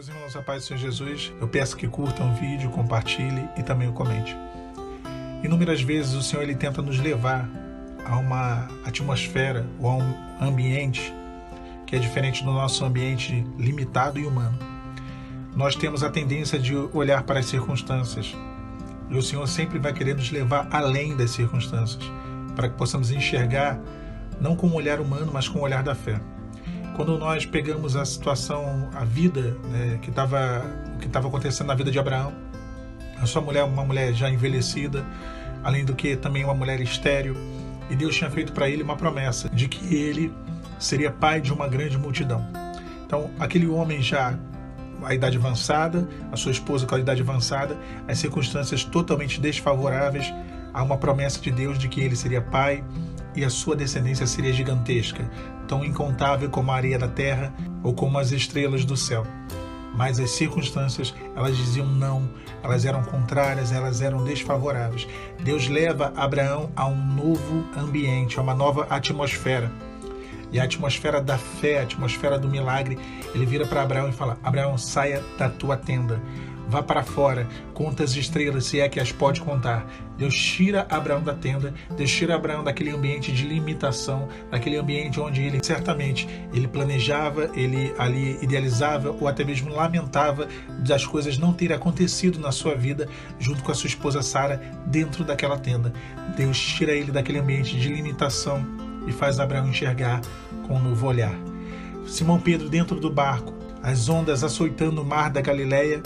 Meus irmãos, a paz do Senhor Jesus, eu peço que curtam o vídeo, compartilhe e também o comente. Inúmeras vezes o Senhor ele tenta nos levar a uma atmosfera ou a um ambiente que é diferente do nosso ambiente limitado e humano. Nós temos a tendência de olhar para as circunstâncias e o Senhor sempre vai querer nos levar além das circunstâncias, para que possamos enxergar não com o olhar humano, mas com o olhar da fé. Quando nós pegamos a situação, a vida, o que estava acontecendo na vida de Abraão, a sua mulher, uma mulher já envelhecida, além do que também uma mulher estéril, e Deus tinha feito para ele uma promessa de que ele seria pai de uma grande multidão. Então, aquele homem já a idade avançada, a sua esposa com a idade avançada, as circunstâncias totalmente desfavoráveis, há uma promessa de Deus de que ele seria pai e a sua descendência seria gigantesca, tão incontável como a areia da terra ou como as estrelas do céu. Mas as circunstâncias, elas diziam não, elas eram contrárias, elas eram desfavoráveis. Deus leva Abraão a um novo ambiente, a uma nova atmosfera. E a atmosfera da fé, a atmosfera do milagre, ele vira para Abraão e fala: Abraão, saia da tua tenda, vá para fora, conta as estrelas, se é que as pode contar. Deus tira Abraão da tenda, Deus tira Abraão daquele ambiente de limitação, daquele ambiente onde ele certamente ele planejava, ele ali idealizava ou até mesmo lamentava das coisas não terem acontecido na sua vida junto com a sua esposa Sara dentro daquela tenda. Deus tira ele daquele ambiente de limitação e faz Abraão enxergar com um novo olhar. Simão Pedro dentro do barco, as ondas açoitando o mar da Galileia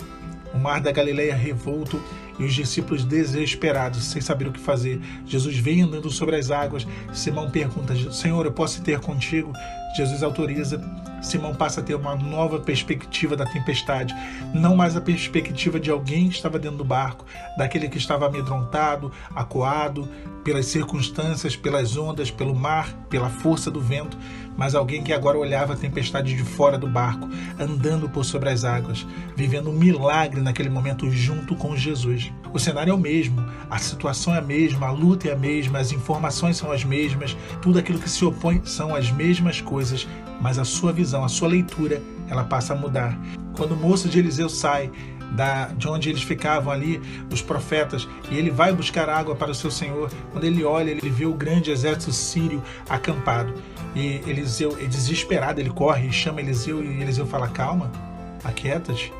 revolto e os discípulos desesperados, sem saber o que fazer. Jesus vem andando sobre as águas. Simão pergunta: Senhor, eu posso ter contigo? Jesus autoriza. Simão passa a ter uma nova perspectiva da tempestade, não mais a perspectiva de alguém que estava dentro do barco, daquele que estava amedrontado, acuado pelas circunstâncias, pelas ondas, pelo mar, pela força do vento, mas alguém que agora olhava a tempestade de fora do barco, andando por sobre as águas, vivendo um milagre naquele momento junto com Jesus. O cenário é o mesmo, a situação é a mesma, a luta é a mesma, as informações são as mesmas, tudo aquilo que se opõe são as mesmas coisas, mas a sua visão, a sua leitura, ela passa a mudar. Quando o moço de Eliseu sai de onde eles ficavam ali, os profetas, e ele vai buscar água para o seu senhor, quando ele olha, ele vê o grande exército sírio acampado, e Eliseu, desesperado, ele corre e chama Eliseu, e Eliseu fala: calma, aquieta-te,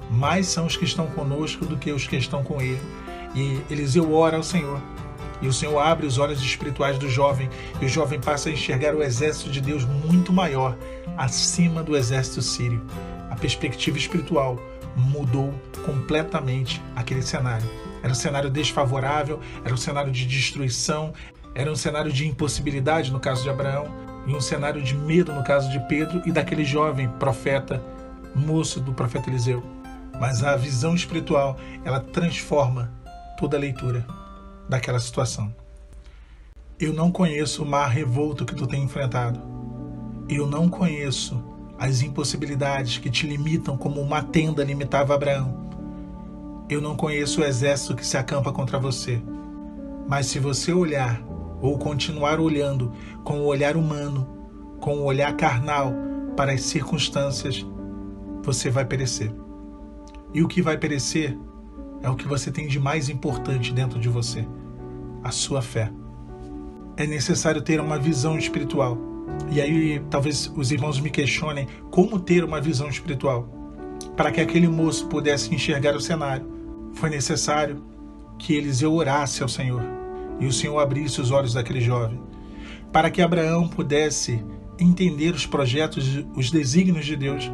mais são os que estão conosco do que os que estão com ele. E Eliseu ora ao Senhor, e o Senhor abre os olhos espirituais do jovem, e o jovem passa a enxergar o exército de Deus muito maior, acima do exército sírio. A perspectiva espiritual mudou completamente aquele cenário. Era um cenário desfavorável, era um cenário de destruição, era um cenário de impossibilidade no caso de Abraão, e um cenário de medo no caso de Pedro e daquele jovem profeta, moço do profeta Eliseu. Mas a visão espiritual, ela transforma toda a leitura daquela situação. Eu não conheço o mar revolto que tu tem enfrentado. Eu não conheço as impossibilidades que te limitam como uma tenda limitava Abraão. Eu não conheço o exército que se acampa contra você. Mas se você olhar ou continuar olhando com o olhar humano, com o olhar carnal para as circunstâncias, você vai perecer. E o que vai perecer é o que você tem de mais importante dentro de você: a sua fé. É necessário ter uma visão espiritual. E aí talvez os irmãos me questionem como ter uma visão espiritual. Para que aquele moço pudesse enxergar o cenário, foi necessário que Eliseu orasse ao Senhor e o Senhor abrisse os olhos daquele jovem. Para que Abraão pudesse entender os projetos, os desígnios de Deus,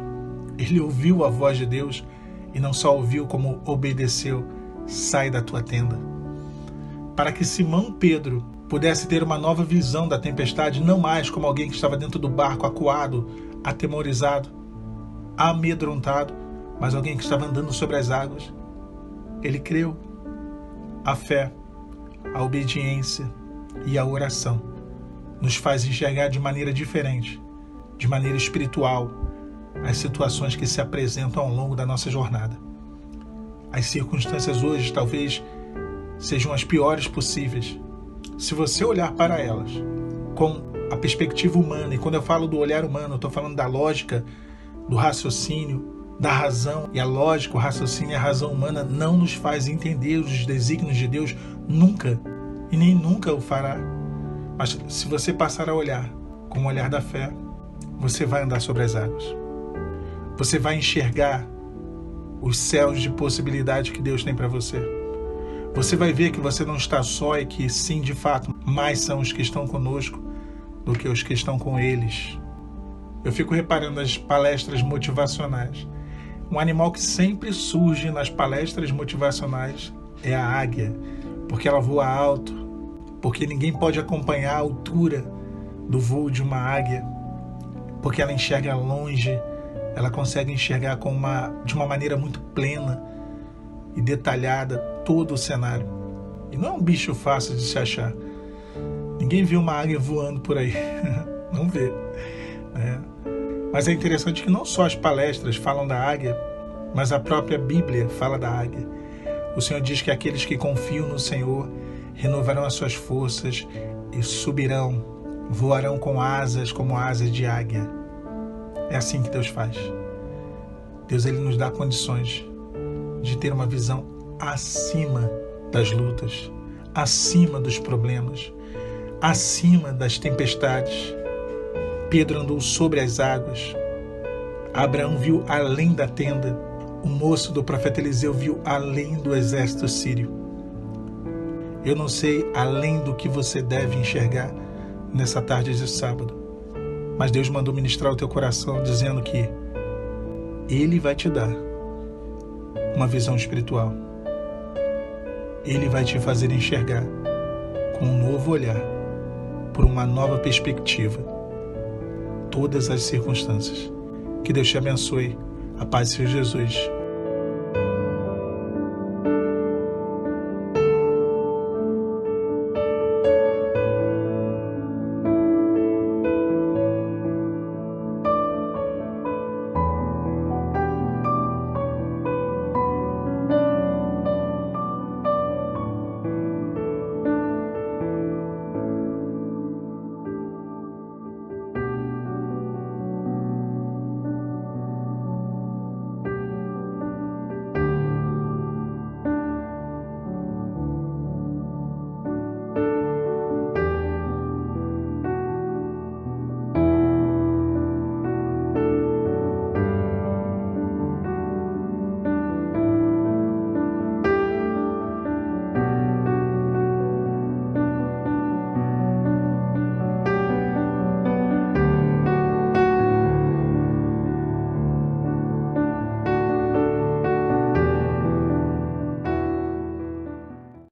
ele ouviu a voz de Deus e não só ouviu, como obedeceu: sai da tua tenda. Para que Simão Pedro pudesse ter uma nova visão da tempestade, não mais como alguém que estava dentro do barco acuado, atemorizado, amedrontado, mas alguém que estava andando sobre as águas. Ele creu. A fé, a obediência e a oração nos faz enxergar de maneira diferente, de maneira espiritual, as situações que se apresentam ao longo da nossa jornada. As circunstâncias hoje talvez sejam as piores possíveis. Se você olhar para elas com a perspectiva humana, e quando eu falo do olhar humano, eu estou falando da lógica, do raciocínio, da razão e a lógica, o raciocínio e a razão humana não nos faz entender os desígnios de Deus nunca, e nem nunca o fará. Mas se você passar a olhar com o olhar da fé, você vai andar sobre as águas. Você vai enxergar os céus de possibilidade que Deus tem para você. Você vai ver que você não está só e que sim, de fato, mais são os que estão conosco do que os que estão com eles. Eu fico reparando nas palestras motivacionais. Um animal que sempre surge nas palestras motivacionais é a águia, porque ela voa alto, porque ninguém pode acompanhar a altura do voo de uma águia, porque ela enxerga longe, ela consegue enxergar de uma maneira muito plena e detalhada todo o cenário. E não é um bicho fácil de se achar. Ninguém vê uma águia voando por aí, não vê, né? Mas é interessante que não só as palestras falam da águia, mas a própria Bíblia fala da águia. O Senhor diz que aqueles que confiam no Senhor renovarão as suas forças e subirão, voarão com asas como asas de águia. É assim que Deus faz. Deus, ele nos dá condições de ter uma visão acima das lutas, acima dos problemas, acima das tempestades. Pedro andou sobre as águas. Abraão viu além da tenda. O moço do profeta Eliseu viu além do exército sírio. Eu não sei além do que você deve enxergar nessa tarde de sábado, mas Deus mandou ministrar o teu coração dizendo que Ele vai te dar uma visão espiritual. Ele vai te fazer enxergar com um novo olhar, por uma nova perspectiva, todas as circunstâncias. Que Deus te abençoe. A paz de Jesus.